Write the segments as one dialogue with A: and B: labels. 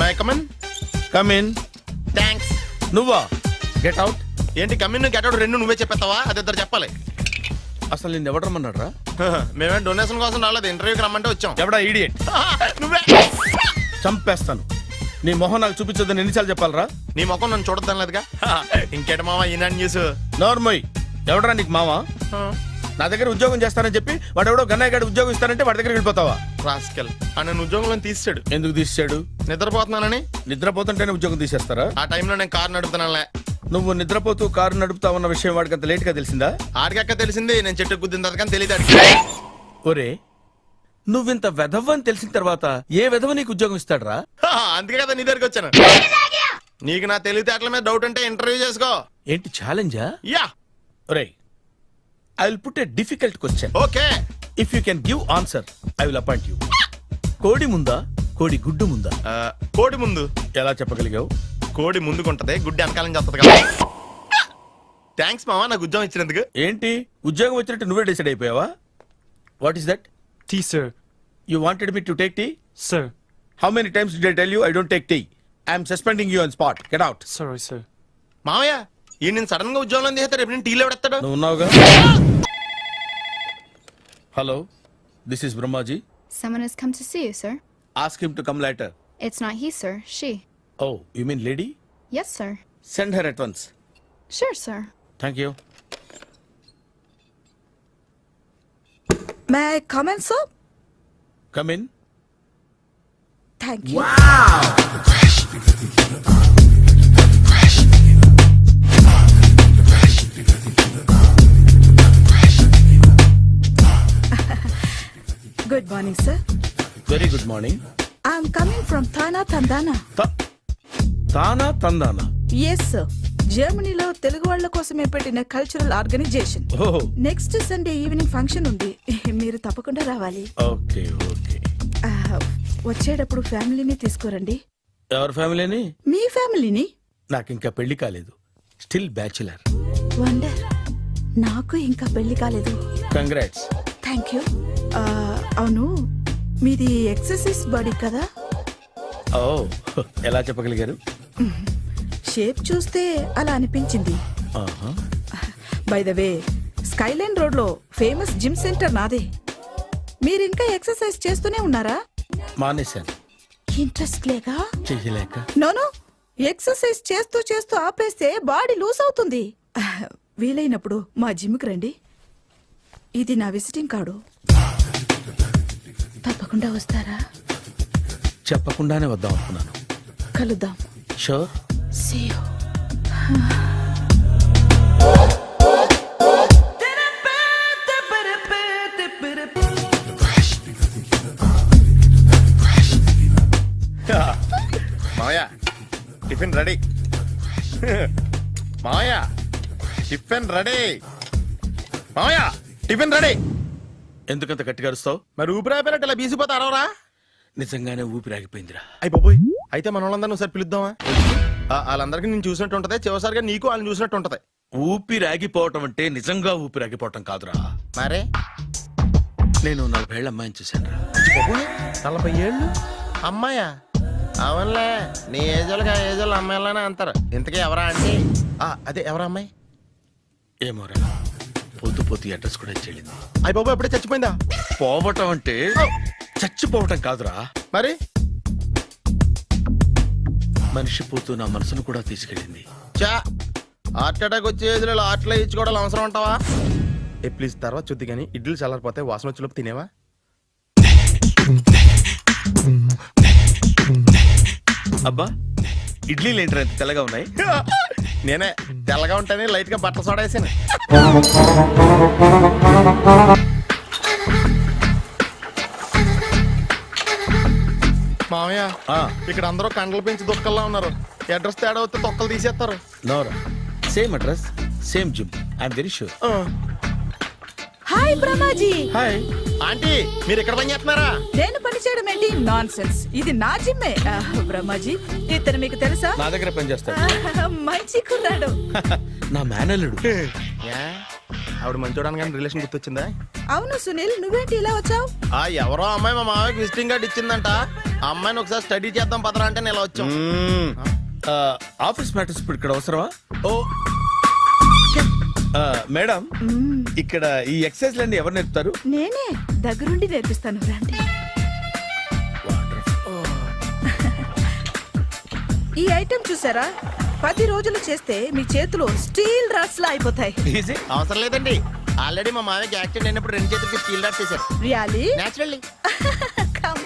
A: My come on.
B: Come in.
A: Thanks.
B: నువ్వా? Get out.
A: ఏంటి come in get out రెండు నువ్వే చెప్పేస్తావా? అది ఇద్దరు చెప్పాలి.
B: అసలు నిన్ను ఎవడు రమ్మన్నాడు రా?
A: మేమేం డొనేషన్ కోసం రాలేదు, ఇంటర్వ్యూకి రమ్మంటే వచ్చాం.
B: ఎవడా ఈడియట్?
A: నువ్వే.
B: చంపేస్తాను. నీ మొహం నాకు చూపించొద్దని ఎన్నిసార్లు చెప్పాలరా?
A: నీ ముఖం నన్ను చూడద్దాం లేదుగా. ఇంకేట మామ ఈనాడు న్యూస్.
B: నోర్మోయ్. ఎవడరా నీకు మావా? నా దగ్గర ఉద్యోగం చేస్తానని చెప్పి వాడు ఎవడో గన్నయ్య గారి ఉద్యోగం ఇస్తానంటే వాడి దగ్గర వెళ్ళిపోతావా?
A: రాస్కెల్. నన్ను ఉద్యోగంలో తీసాడు.
B: ఎందుకు తీసాడు?
A: నిద్రపోతున్నానని.
B: నిద్రపోతుంటేనే ఉద్యోగం తీసేస్తారా?
A: ఆ టైంలో నేను కారు నడుపుతున్నానులే.
B: నువ్వు నిద్రపోతూ కారు నడుపుతావన్న విషయం వాడికి అంత లేట్ గా తెలిసిందా?
A: ఆడికక్క తెలిసింది, నేను చెట్టు గుద్దిన తర్వాత కానీ తెలియదు.
B: ఒరే, నువ్వింత వెధవని తెలిసిన తర్వాత ఏ వెధవ నీకు ఉద్యోగం ఇస్తాడరా?
A: అందుకే కదా నీ దగ్గరికి వచ్చాను. నీకు నా తెలివితేటల మీద డౌట్ అంటే ఇంటర్వ్యూ చేసుకో.
B: ఏంటి ఛాలెంజా?
A: యా.
B: ఒరే, I will put a difficult question.
A: Okay.
B: If you can give answer I will appoint you. కోడి ముందా, కోడి గుడ్డు ముందా?
A: కోడి ముందు.
B: ఎలా చెప్పగలిగావు?
A: కోడి ముందుకుంటది, గుడ్డి వెనకాలం చేస్తుంది కదా. థ్యాంక్స్ మామా నాకు ఉద్యోగం ఇచ్చినందుకు.
B: ఏంటి ఉద్యోగం వచ్చినట్టు నువ్వే డిసైడ్ అయిపోయావా? What is that?
C: Tea, sir.
B: You wanted me to take tea?
C: Sir.
B: How many times did I tell you I don't take tea? I am suspending you on spot. Get out.
C: Sorry, sir.
A: మామయ్య ఈ నేను sudden గా ఉద్యోగంలో తీస్తాడు. రేపు నేను టీలో పెడతాడు.
B: నువ్వు ఉన్నావుగా? Hello, this is Brahmaji.
D: Someone has come to see you, sir.
B: Ask him to come later.
D: It's not he, sir. She.
B: Oh, you mean lady?
D: Yes, sir.
B: Send her at once.
D: Sure, sir.
B: Thank you.
E: May I come in, sir?
B: Come in.
E: Thank you. Good morning, sir.
B: Very good morning.
E: I'm coming from Thana, Tandana.
B: తానా తందానా?
E: Yes, sir. జర్మనీలో తెలుగు వాళ్ళ కోసమే పెట్టిన cultural organisation.
B: Oh,
E: next Sunday evening function ఉంది, మీరు తప్పకుండా రావాలి.
B: okay, okay.
E: వచ్చేటప్పుడు ఫ్యామిలీని తీసుకురండి.
B: ఎవరి ఫ్యామిలీని?
E: మీ ఫ్యామిలీని.
B: నాకు ఇంకా పెళ్లి కాలేదు. Still bachelor.
E: వండర్. నాకు ఇంకా పెళ్లి కాలేదు.
B: కంగ్రాట్స్.
E: Thank you. అవును, మీది ఎక్సర్సైజ్ బాడీ కదా?
B: ఓ, ఎలా చెప్పగలిగారు?
E: షేప్ చూస్తే అలా అనిపించింది. By the way, Skyline road లో ఫేమస్ జిమ్ సెంటర్ నాదే. మీరు ఇంకా ఎక్సర్సైజ్ చేస్తూనే ఉన్నారా?
B: మానేశాను.
E: ఇంట్రెస్ట్ లేక?
B: చెయ్యలేక.
E: నోను, ఎక్సర్సైజ్ చేస్తూ చేస్తూ ఆపేస్తే బాడీ లూజ్ అవుతుంది. వీలైనప్పుడు మా జిమ్కి రండి. ఇది నా విజిటింగ్ కార్డు. తప్పకుండా వస్తారా?
B: చెప్పకుండానే వద్దాం అనుకున్నాను.
E: కలుద్దాం.
B: షూర్.
E: See you.
A: మామయ్య టిఫిన్ రెడీ. మామయ్య టిఫిన్ రెడీ. మామయ్య టిఫిన్ రెడీ.
B: ఎందుకంత గట్టిగా అరుస్తావు?
A: మరి ఊపిరి అయిపోయినట్టు ఇలా బీసిపోతే అరవరా?
B: నిజంగానే ఊపిరాగిపోయిందిరా.
A: అయిపోయి అయితే మన వాళ్ళందరినీ ఒకసారి పిలుద్దామా? వాళ్ళందరికీ నేను చూసినట్టు ఉంటది, చివరిసారిగా నీకు వాళ్ళని చూసినట్టు ఉంటది.
B: ఊపిరాగిపోవటం అంటే నిజంగా ఊపిరాగిపోవటం కాదురా.
A: మరే
B: నేను 40 ఏళ్ల అమ్మాయిని చూశాను రా.
A: 40 ఏళ్ళు అమ్మాయా? అవునులే, నీ ఏజోళ్ళకి ఆ ఏజోళ్ళు అమ్మాయిలానే అంటారు. ఇంతకీ ఎవరా అంటే? అదే ఎవరా అమ్మాయి?
B: ఏమోరా, పొద్దు పొద్దు అడ్రస్ కూడా చెల్లింది.
A: అయ్యి బాబు ఎప్పుడే చచ్చిపోయిందా?
B: పోవటం అంటే చచ్చిపోవటం కాదురా.
A: మరి
B: మనిషి పోతూ నా మనసును కూడా తీసుకెళ్ళింది.
A: చా, హార్ట్ అటాక్ వచ్చే ఏజ్లో హార్ట్లో ఇచ్చుకోవడం అవసరం ఉంటావా? ప్లీజ్ తర్వాత చూద్ది కానీ ఇడ్లీ చల్లారిపోతే వాసన వచ్చేలోపు తినేవా?
B: అబ్బా, ఇడ్లీలు ఏంట్రా ఇంత తెల్లగా ఉన్నాయి?
A: నేనే తెల్లగా ఉంటానే లైట్ గా బట్టలు సోడా వేసాను. మామయ్య, ఇక్కడ అందరూ కండలు పెంచి దుక్కల్లా ఉన్నారు. అడ్రస్ తేడా వస్తే తొక్కలు తీసేస్తారు.
B: Nora, same address, same gym. I'm very sure.
E: Hi Brahmaji.
B: Hi
A: aunty, మీరు ఇక్కడ పని చేస్తున్నారా?
E: నేను పని చేయడం ఏంటి? Nonsense. ఇది నా జిమ్మే. బ్రహ్మాజీ, ఇతను మీకు తెలుసా?
B: నా దగ్గర పని చేస్తాడు.
E: మంచి కుర్రాడు.
B: నా మేనల్లుడు.
A: ఆవిడ మంచోడానికి కానీ రిలేషన్ గుర్తొచ్చిందా?
E: అవును సునీల్, నువ్వేంటి ఇలా వచ్చావు?
A: ఆ ఎవరో అమ్మాయి మా మామయ్యకి విజిటింగ్ కార్డ్ ఇచ్చిందంట. ఆ అమ్మాయిని ఒకసారి స్టడీ చేద్దాం పదరా అంటే నేను ఇలా వచ్చాం.
B: ఆఫీస్ మ్యాటర్స్ ఇప్పుడు ఇక్కడ అవసరమా? ఓ మేడం, ఇక్కడ ఈ ఎక్సర్సైజ్ లన్నీ ఎవరు నేర్పుతారు?
E: నేనే దగ్గరుండి నేర్పిస్తాను, రండి. ఈ ఐటెం చూసారా? 10 రోజులు చేస్తే మీ చేతులు స్టీల్ రాట్స్ లా అయిపోతాయి.
B: ఈజీ.
A: అవసరం లేదండి, ఆల్రెడీ మా మామయ్యకి యాక్సిడెంట్ అయినప్పుడు 2 చేతులకి స్టీల్ డాట్ చేశారు.
E: రియాలీ?
A: నేచురల్లీ.
E: Come.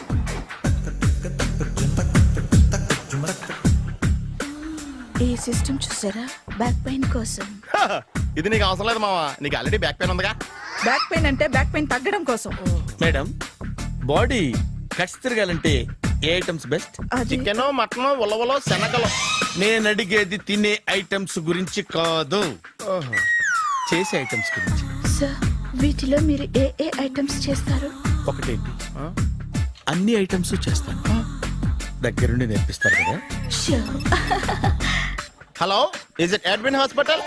E: ఈ సిస్టమ్ చూసారా? బ్యాక్ పెయిన్ కోసం.
A: ఇది నీకు అవసరం లేదు మావా, నీకు ఆల్రెడీ బ్యాక్ పెయిన్ ఉందిగా.
E: బ్యాక్ పెయిన్ అంటే బ్యాక్ పెయిన్ తగ్గడం కోసం.
B: మేడం, బాడీ కట్స్ తిరగాలంటే ఏ ఐటమ్స్ బెస్ట్?
E: అది
A: చికెన్, మటన్, ఉలవలో, శనగలు.
B: నేను అడిగేది తినే ఐటమ్స్ గురించి కాదు, చేసే ఐటమ్స్ గురించి.
D: సార్, వీటిలో మీరు ఏ ఐటమ్స్ చేస్తారు?
B: ఒకటేంటి, అన్ని ఐటమ్స్ చేస్తాను. దగ్గరుండి నేర్పిస్తారు కదా.
D: Sure.
A: Hello, is it admin hospital?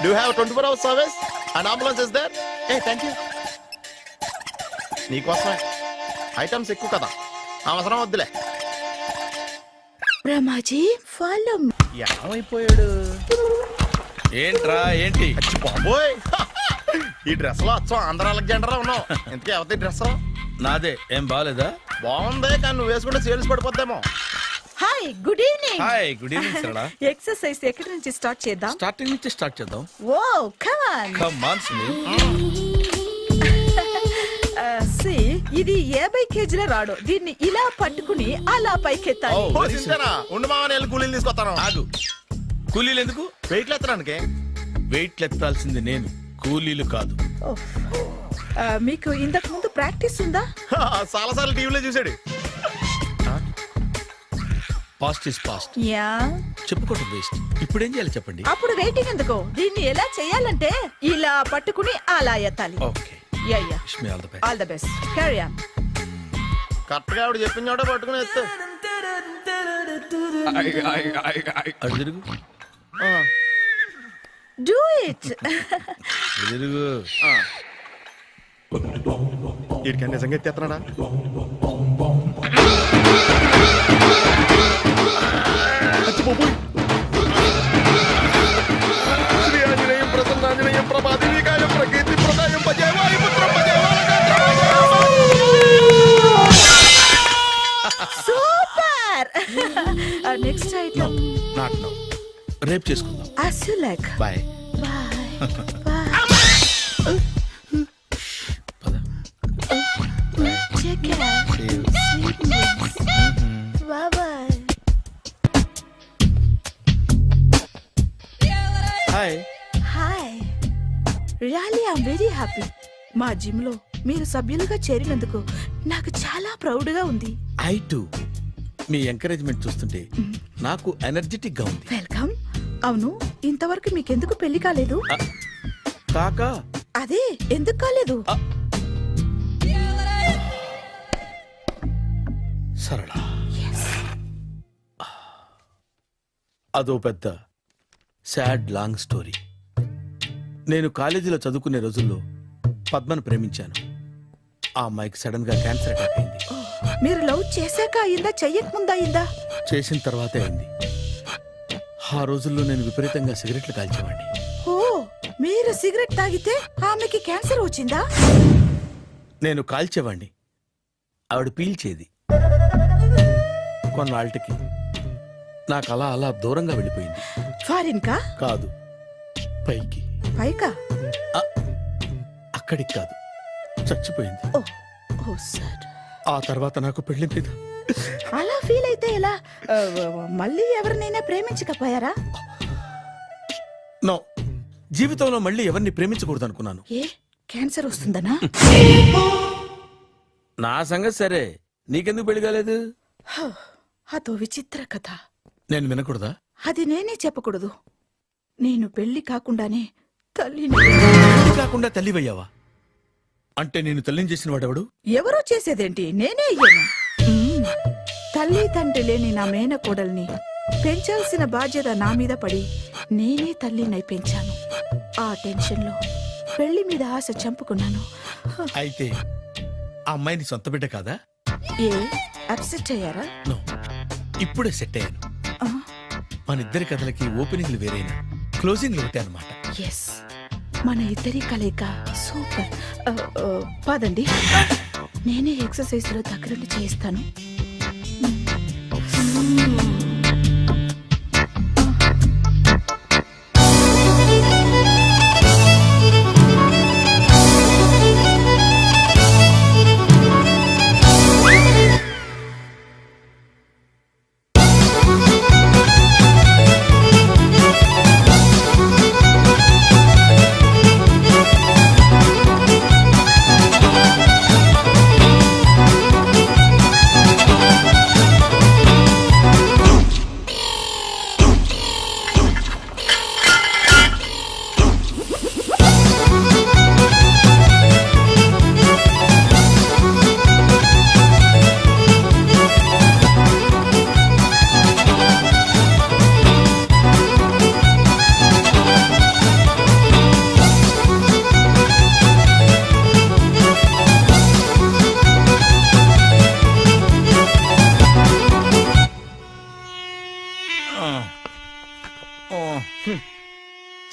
A: Do have 24 hours service and ambulance is there? ఏ థ్యాంక్ యూ. నీకోసమే ఐటమ్స్ ఎక్కువ కదా, అవసరం వద్దులే.
E: రమాజీ, ఫాలో.
A: ఏమైపోయాడు?
B: ఏంట్రా ఏంటి?
A: అచ్చి బాబోయ్, ఈ డ్రెస్ లో వచ్చాం ఆంధ్ర అలెగ్జాండర్ ఉన్నావు. ఇంతకీ ఎవరి డ్రెస్?
B: నాదే. ఏం బాగాలేదా?
A: బాగుంది, కానీ నువ్వు వేసుకుంటే సేల్స్ పడిపోద్దేమో.
E: Hi, good evening.
B: Hi, good evening Sarala.
E: Exercise ఎక్కడి నుంచి స్టార్ట్ చేద్దాం?
B: స్టార్టింగ్ నుంచి స్టార్ట్ చేద్దాం.
E: Oh come on.
B: Come on Sunil.
E: See, ఇది 50 కేజీల రాడు. దీన్ని ఇలా పట్టుకుని అలా పైకెత్తాలి.
B: Oh.
A: ఓ, సింతేనా? ఉండు మామ, నేను కూలీలు తీసుకొస్తాను.
B: ఆగు. కూలీలు ఎందుకు?
A: వెయిట్లు ఎత్తడానికి.
B: వెయిట్ ఎత్తాల్సింది నేను, కూలీలు కాదు.
E: ఓహ్. మీకు ఇంతకు ముందు ప్రాక్టీస్ ఉందా?
A: చాలా సార్లు టీవీలో చూసాడు.
B: Past is past,
E: yeah.
B: చెప్పుకోవటం వేస్ట్. ఇప్పుడు ఏం చేయాలి చెప్పండి.
E: అప్పుడు వెయిటింగ్ ఎందుకు? దీన్ని ఎలా చేయాలంటే ఇలా పట్టుకుని అలా ఎత్తాలి.
B: Okay,
E: yeah yeah.
B: Wish me all the best.
E: All the best. Carry on.
A: Correct గా ఆవిడ చెప్పిన చోట పట్టుకుని ఎత్తు.
B: అటు తిరుగు,
E: డూ ఇట్.
B: ఇటు తిరుగు.
A: వీడికి నిజంగా ఎత్తేస్తున్నాడా? అచ్చి బాబోయ్. శ్రీ ఆంజనేయం ప్రసన్నాంజనేయం ప్రభాదేవికాయం ప్రకీర్తి ప్రదాయం భజేవాయి పుత్రం
E: super. Next item.
B: Not now, రేపు చేసుకుందాం.
E: as you like.
B: Bye.
E: Bye. Bye.
B: పద.
E: Take care.
B: See you.
E: Sweet dreams. Bye bye.
B: Hi.
E: Hi. Really, I'm very happy. మా జిమ్ లో మీరు సభ్యులుగా చేరినందుకు నాకు చాలా ప్రౌడ్ గా ఉంది.
B: I to. మీ ఎంకరేజ్మెంట్ చూస్తుంటే నాకు ఎనర్జెటిక్ గా ఉంది.
E: వెల్కమ్. అవును, ఇంతవరకు మీకెందుకు పెళ్లి కాలేదు?
B: కాకా,
E: అదే ఎందుకు కాలేదు?
B: సరళ, అదో పెద్ద సాడ్ లాంగ్ స్టోరీ. నేను కాలేజీలో చదువుకునే రోజుల్లో పద్మను ప్రేమించాను. ఆ అమ్మాయికి సడన్ గా క్యాన్సర్ అటాక్ అయింది.
E: మీరు లవ్ చేశాక అయిందా, చెయ్యక ముందా అయిందా?
B: చేసిన తర్వాతే అయింది. ఆ రోజుల్లో నేను విపరీతంగా సిగరెట్లు కాల్చేవాడిని.
E: ఓ, మీరు సిగరెట్ తాగితే ఆమెకి క్యాన్సర్ వచ్చిందా?
B: నేను కాల్చేవాణ్ణి, ఆవిడ పీల్చేది. కొన్నాళ్ళకి నాకు అలా అలా దూరంగా వెళ్ళిపోయింది.
E: ఫారిన్ కా?
B: కాదు, పైకి.
E: పైకా?
B: అక్కడికి కాదు, చచ్చిపోయింది.
E: ఓ ఓ సార్.
B: ఆ తర్వాత నాకు పెళ్లి మీద
E: అలా ఫీల్ అయితే ఎలా? మళ్ళీ ఎవరినైనా ప్రేమించకపోయారా?
B: నో, జీవితంలో మళ్ళీ ఎవరిని ప్రేమించకూడదు అనుకున్నాను.
E: ఏ, క్యాన్సర్ వస్తుందనా?
B: నా సంగతి సరే, నీకెందుకు పెళ్లి కాలేదు?
E: అదో విచిత్ర కథ.
B: నేను వినకూడదా?
E: అది నేనే చెప్పకూడదు. నేను పెళ్లి కాకుండానే తల్లిని.
B: పెళ్లి కాకుండా తల్లివయ్యావా? అంటే నేను తల్లిని చేసిన వాడెవడు?
E: ఎవరో చేసేదేంటి, నేనే అయ్యాను. తల్లి తండ్రి లేని నా మేనకోడల్ని పెంచాల్సిన బాధ్యత నా మీద పడి నేనే తల్లినై పెంచాను. ఆ టెన్షన్లో
D: పెళ్లి మీద ఆశ చంపుకున్నాను.
B: అయితే ఆ అమ్మాయిని సొంత బిడ్డ కాదా?
D: ఏ అప్సెట్ అయ్యారా?
B: నో, ఇప్పుడే సెట్ అయ్యాను.
D: ఆ,
B: మన ఇద్దరి కథలకి ఓపెనింగ్లు వేరైనా క్లోజింగ్లు ఒకటే అనమాట.
D: ఎస్, మన ఇద్దరి కలయిక సూపర్. పదండి, నేనే ఎక్సర్సైజ్ లో దగ్గరుండి చేయిస్తాను.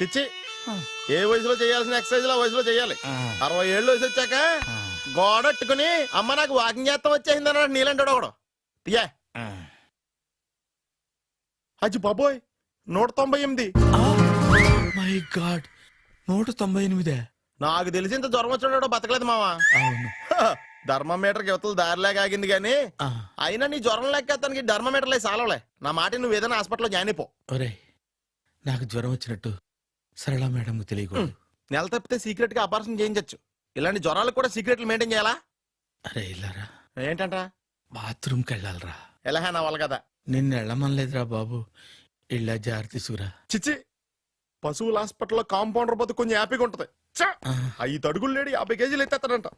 A: చిచ్చి, ఏ వయసులో చేయాల్సిన ఎక్సర్సైజ్ ఆ వయసులో చేయాలి. 60 ఏళ్ళు వయసు వచ్చాక గోడట్టుకుని అమ్మ నాకు వాకింగ్ చేస్తాం వచ్చేసింది అన్నాడు నీలంటాడు ఒకడు. తీయా అచ్చి బాబోయ్, 198.
B: My God, 198.
A: నాకు తెలిసి ఇంత జ్వరం వచ్చాడో బతకలేదు మావా.
B: అవును.
A: ధర్మమీటర్ యువతలు దారిలాగా ఆగింది గానీ అయినా నీ జ్వరం లెక్క అతనికి ధర్మమీటర్లే సాలవలే. నా మాట నువ్వు ఏదైనా హాస్పిటల్లో జాయిన్ అయిపో.
B: ఒరే, నాకు జ్వరం వచ్చినట్టు సరళ మేడం తెలియకూడదు.
A: నెల తప్పితే సీక్రెట్ గా ఆపరేషన్ చేయించచ్చు. ఇలాంటి జ్వరాలకు కూడా సీక్రెట్లు మెయింటైన్ చేయాలా?
B: అరే ఇల్లారా,
A: ఏంటంట?
B: బాత్రూమ్కి వెళ్ళాలరా.
A: ఎలాహే నా వాళ్ళ కదా.
B: నిన్ను వెళ్ళమనలేదురా బాబు, ఇళ్ళ జారి తీసుకురా.
A: చిచ్చి, పశువుల హాస్పిటల్లో కాంపౌండర్ పోతే కొంచెం హ్యాపీగా ఉంటది. 5 అడుగులు లేడి 50 కేజీలు ఎత్తేస్తాడంట.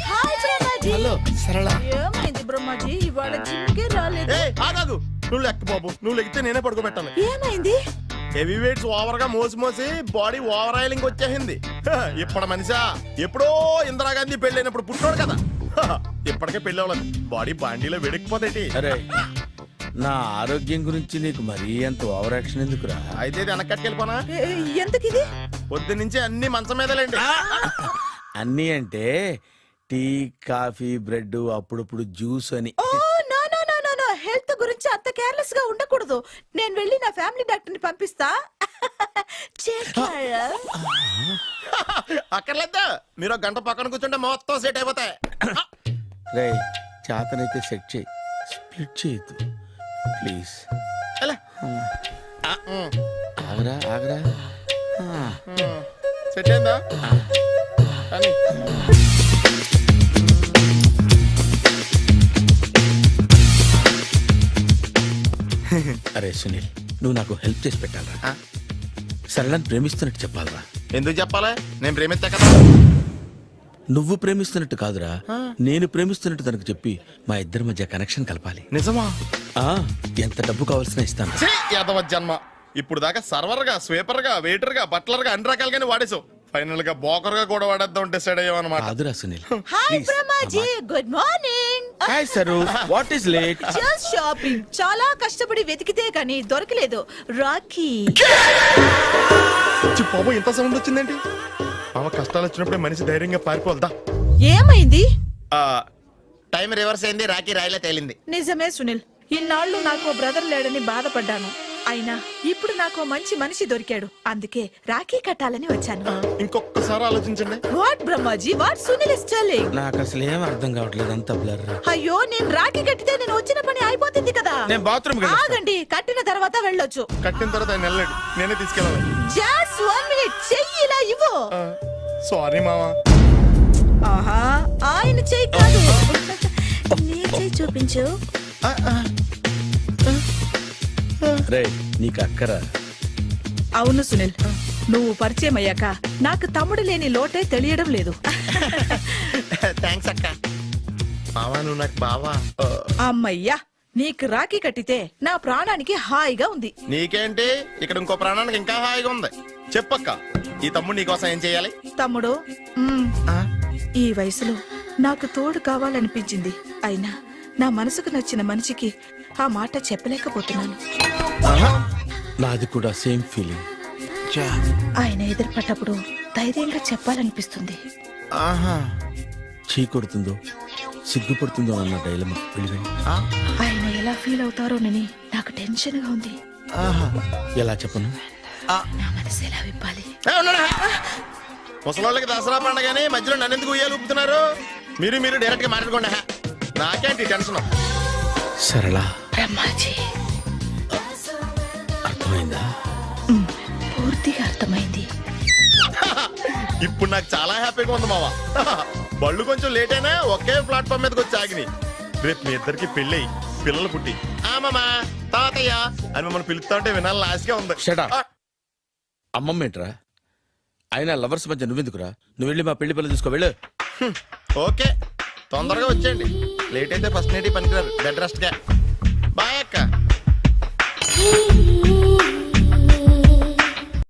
D: హాయ్ బ్రహ్మాజీ.
B: హలో సరళ.
D: ఏమైంది బ్రహ్మాజీ, ఇవాళ జిమ్కే రాలేదు?
A: ఏ ఆగాదు, నువ్వు లెక్క బాబు. నువ్వు లెక్కితే నేనే పడుకోబెట్టాలి.
D: ఏమైంది?
A: హెవీ వెయిట్స్ ఓవర్ గా మోసి బాడీ ఓవర్ ఆయిలింగ్ వచ్చేసింది. ఇప్పుడు మనిషా ఎప్పుడో ఇందిరాగాంధీ పెళ్ళైనప్పుడు పుట్టినోడు కదా. ఇప్పటికే పెళ్ళి అవ్వలేదు, బాడీ బాండీలో వెడికిపోతేటి.
B: అరే, నా ఆరోగ్యం గురించి నీకు మరీ అంత ఓవర్ యాక్షన్ ఎందుకురా?
A: అయితే ఇది వెనకట్టుకెళ్ళిపోనా?
E: ఎందుకు ఇది?
A: పొద్దు నుంచి అన్ని మంచం మీదలేండి.
B: అన్నీ అంటే టీ, కాఫీ, బ్రెడ్, అప్పుడప్పుడు జ్యూస్ అని.
E: Oh no no no no no, health గురించి అంత కేర్లెస్ గా ఉండకూడదు. నేను వెళ్ళి నా ఫ్యామిలీ డాక్టర్ ని పంపిస్తా. చేస్తారా?
A: అక్కర్లేదు, మీరు ఒక గంట పక్కన కూర్చుంటే మొత్తం సెట్ అయిపోతాయి.
B: రే, చేతనైతే సెట్ చేయి, స్ప్లిట్ చేయొద్దు ప్లీజ్.
A: ఎలా?
B: ఆగరా ఆగరా.
A: సెట్ అయిందా? కానీ
B: అరే సునీల్, నువ్వు నాకు హెల్ప్ చేసి పెట్టాలరా. సరళని ప్రేమిస్తున్నట్టు చెప్పాలరా.
A: ఎందుకు చెప్పాలి? నేను ప్రేమిస్తా కదా.
B: నువ్వు ప్రేమిస్తున్నట్టు కాదురా, నేను ప్రేమిస్తున్నట్టు తనకు చెప్పి మా ఇద్దరి మధ్య కనెక్షన్ కలపాలి.
A: నిజమా?
B: ఎంత డబ్బు కావాల్సిన ఇస్తాను.
A: యాదవ జన్మ. ఇప్పుడు దాకా సర్వర్ గా, స్వీపర్ గా, వెయిటర్ గా, బట్లర్ గా అన్ని రకాలుగానే వాడేసావు. ఫైనల్ గా బోకర్ గా కూడా వాడేద్దాం డిసైడ్ అయ్యామన్నమాట.
B: కాదురా Sunil.
E: Hi Brahmaji, good morning.
B: Hi sir, what is late?
E: Just shopping. చాలా కష్టపడి వెతికితే కానీ దొరకలేదు. రాఖీ.
A: బాబు ఇంత సౌండ్ వచ్చిందేంటి? మామ కష్టాలు వచ్చినప్పుడే మనిషి ధైర్యంగా పారిపోల్దా.
E: ఏమైంది?
A: టైం రివర్స్ అయింది, రాఖీ రాయిలా తేలింది.
E: నిజమే సునీల్, ఇన్నాళ్ళు నాకు బ్రదర్ లేడని బాధపడ్డాను. అయినా ఇప్పుడు నాకు మంచి మనిషి దొరికాడు. అందుకే రాఖీ కట్టాలని వచ్చాను.
A: ఇంకొకసారి ఆలోచించండి.
E: What Brahmaji, what Sunil is telling?
B: నాకు అసలు ఏం అర్థం కావట్లేదు, అంత బ్లర్.
E: అయ్యో, నేను రాఖీ కట్టితే నేను వచ్చిన పని అయిపోతుంది కదా.
B: నేను బాత్రూమ్
E: ఆగండి, కట్టిన తర్వాత వెళ్ళొచ్చు.
A: కట్టిన తర్వాత ఆయన వెళ్ళాడు, నేనే తీసుకెళ్ళాలి.
E: జస్ట్ 1 మినిట్, చెయ్యి ఇలా ఇవ్వు.
A: సారీ మామా.
E: ఆహా, ఆయన చెయ్యి కాదు, నీ చెయ్యి చూపించు.
B: రే, నీకు అక్కరా?
E: అవును సునీల్, నువ్వు పరిచయం అయ్యాక నాకు తమ్ముడు లేని లోటే తెలియడం లేదు.
A: థ్యాంక్స్ అక్క. మావా నువ్వు నాకు బావా.
E: అమ్మయ్యా, నీకు రాఖీ కట్టితే నా ప్రాణానికి హాయిగా ఉంది.
A: నీకేంటి, ఇక్కడ ఇంకో ప్రాణానికి ఇంకా హాయిగా ఉంది. చెప్పక్క. ఈ తమ్ముడు నీకోసం ఏం చేయాలి?
E: తమ్ముడు ఈ వయసులో నాకు తోడు కావాలనిపించింది. అయినా నా మనసుకు నచ్చిన మనిషికి ఆ మాట చెప్పలేకపోతున్నాను.
B: నాది కూడా సేమ్ ఫీలింగ్.
D: ఆయన ఎదురుపడ్డప్పుడు ధైర్యంగా చెప్పాలనిపిస్తుంది.
A: ఆహా.
B: చీ కొడుతుందో సిగ్గుపడుతుందో అన్న డైలమా వెళ్ళిపోయింది.
D: ఆయన ఎలా ఫీల్ అవుతారోనని నాకు టెన్షన్ గా ఉంది.
B: ఎలా చెప్పను?
D: నా మనసు ఎలా విప్పాలి?
A: ముసలోళ్ళకి దసరా పండగని మధ్యలో నన్ను ఎందుకు ఉయ్యాలు ఊపుతున్నారు? మీరు డైరెక్ట్ గా మాట్లాడుకోండి. నాకేంటి టెన్షన్?
B: సరళ
D: బ్రహ్మాజీ,
B: అర్థమైందా?
D: పూర్తిగా అర్థమైంది.
A: ఇప్పుడు నాకు చాలా హ్యాపీగా ఉంది మావా. బళ్ళు కొంచెం లేట్ అయినా ఒకే ప్లాట్ఫామ్ మీదకి వచ్చి ఆగినాయి. రేపు మీ ఇద్దరికి పెళ్ళి పిల్లలు పుట్టి మామా తాతయ్య అని మిమ్మల్ని పిలుస్తా ఉంటే వినాలని ఆశగా ఉంది.
B: Shut up. అమ్మమ్మ ఏంట్రా? అయినా లవర్స్ మధ్య నువ్వెందుకురా? నువ్వు వెళ్ళి మా పెళ్లి పిల్లలు తీసుకో వెళ్ళు.
A: ఓకే, తొందరగా వచ్చేయండి. లేట్ అయితే ఫస్ట్ నైట్ పనికిరారు. బెడ్ రెస్ట్ గా.